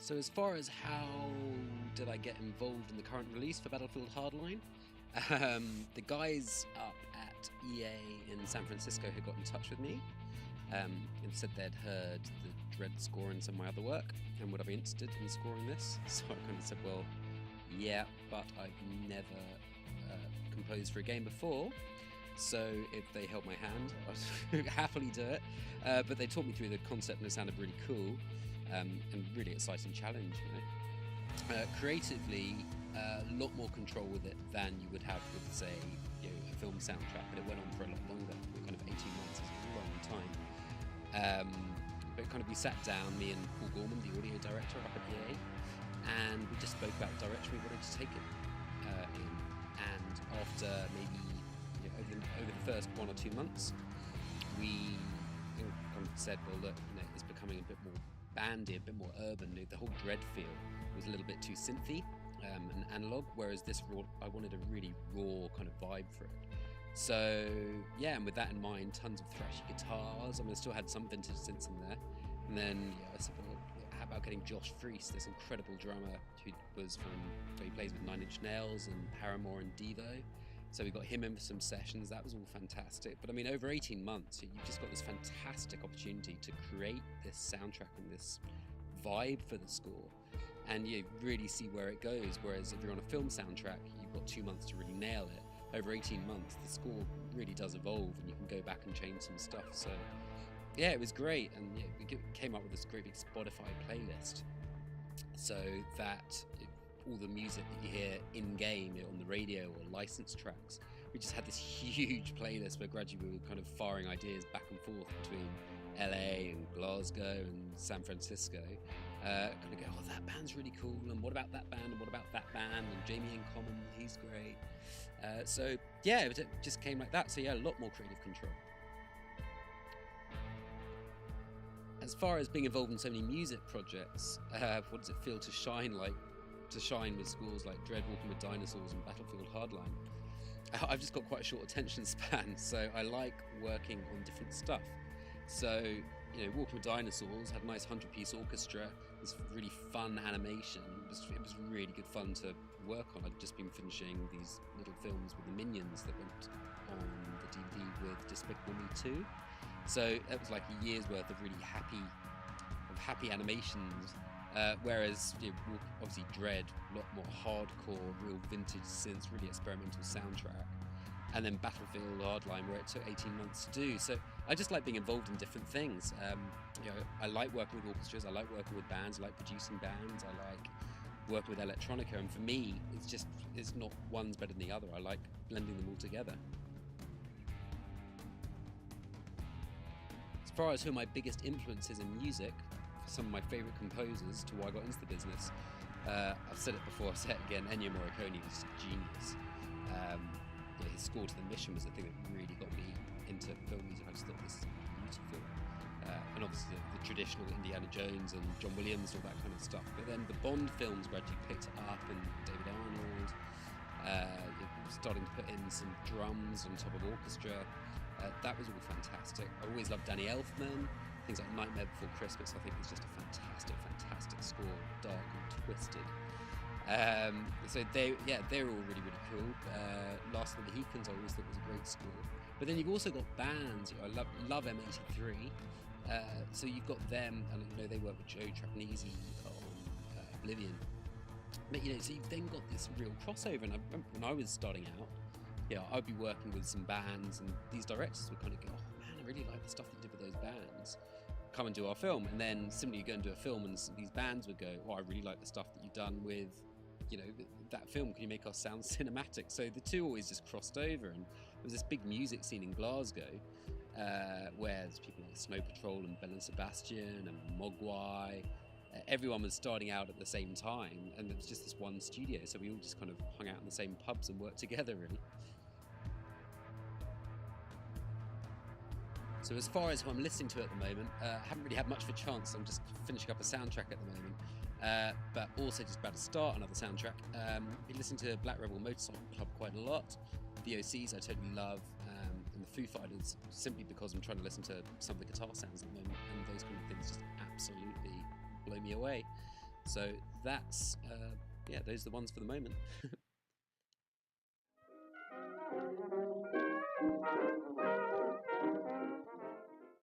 So as far as how did I get involved in the current release for Battlefield Hardline, the guys up at EA in San Francisco had got in touch with me and said they'd heard the DREDD score in some of my other work and would I be interested in scoring this. So I kind of said, well, yeah, but I've never composed for a game before, so if they held my hand, I'd happily do it. But they taught me through the concept and it sounded really cool. And really exciting challenge, you know. Creatively, a lot more control with it than you would have with, say, you know, a film soundtrack, but it went on for a lot longer. Kind of 18 months is a long time. But kind of we sat down, me and Paul Gorman, the audio director up at EA, and we just spoke about the direction we wanted to take it in. And after maybe, you know, over the first 1 or 2 months, we kind of said, well, look, you know, it's becoming a bit more bandy, a bit more urban. The whole DREDD feel was a little bit too synthy and analog, whereas this I wanted a really raw kind of vibe for it. So yeah, and with that in mind, tons of thrashy guitars. I mean, I still had some vintage synths in there. And then yeah, I said, well, how about getting Josh Freese, this incredible drummer who he plays with 9 Inch Nails and Paramore and Devo. So we got him in for some sessions. That was all fantastic. But I mean, over 18 months, you've just got this fantastic opportunity to create this soundtrack and this vibe for the score. And you really see where it goes. Whereas if you're on a film soundtrack, you've got 2 months to really nail it. Over 18 months, the score really does evolve and you can go back and change some stuff. So yeah, it was great. And yeah, we came up with this great big Spotify playlist so that all the music that you hear in-game, you know, on the radio or licensed tracks, we just had this huge playlist where gradually we were kind of firing ideas back and forth between LA and Glasgow and San Francisco. Kind of go, oh, that band's really cool, and what about that band, and what about that band, and Jamie in Common, he's great. So yeah, it just came like that. So yeah, a lot more creative control. As far as being involved in so many music projects, what does it feel to shine with scores like DREDD, Walking with Dinosaurs and Battlefield Hardline? I've just got quite a short attention span, so I like working on different stuff. So, you know, Walking with Dinosaurs had a nice 100-piece orchestra, this really fun animation. It was really good fun to work on. I'd just been finishing these little films with the Minions that went on the DVD with Despicable Me 2. So that was like a year's worth of really happy animations. Whereas, you know, obviously DREDD, a lot more hardcore, real vintage synths, really experimental soundtrack. And then Battlefield Hardline, where it took 18 months to do. So I just like being involved in different things. You know, I like working with orchestras, I like working with bands, I like producing bands, I like working with electronica. And for me, it's not one's better than the other. I like blending them all together. As far as who are my biggest influences in music, some of my favourite composers to why I got into the business. I've said it before, I'll say it again, Ennio Morricone is a genius. Yeah, his score to The Mission was the thing that really got me into film music. I just thought this is beautiful. And obviously the traditional Indiana Jones and John Williams, all that kind of stuff. But then the Bond films gradually picked it up, and David Arnold, starting to put in some drums on top of orchestra. That was all fantastic. I always loved Danny Elfman. Things like Nightmare Before Christmas, I think, is just a fantastic score, dark and twisted. So they're all really cool. Last of the Mohicans, I always thought was a great score. But then you've also got bands. You know, I love M83. So you've got them, and you know they work with Joe Trapanese on Oblivion. But you know, so you've then got this real crossover. And I remember when I was starting out, yeah, I'd be working with some bands, and these directors would kind of go, oh man, I really like the stuff that you did with those bands. Come and do our film. And then similarly, you go and do a film, and these bands would go, oh, I really like the stuff that you've done with, you know, that film. Can you make us sound cinematic? So the two always just crossed over, and there was this big music scene in Glasgow where there's people like Snow Patrol and Bell and Sebastian and Mogwai. Everyone was starting out at the same time, and it was just this one studio, so we all just kind of hung out in the same pubs and worked together, really. So as far as who I'm listening to at the moment, I haven't really had much of a chance. I'm just finishing up a soundtrack at the moment, but also just about to start another soundtrack. Been listening to Black Rebel Motorcycle Club quite a lot. The OCs I totally love, and the Foo Fighters, simply because I'm trying to listen to some of the guitar sounds at the moment, and those kind of things just absolutely blow me away. So that's yeah, those are the ones for the moment.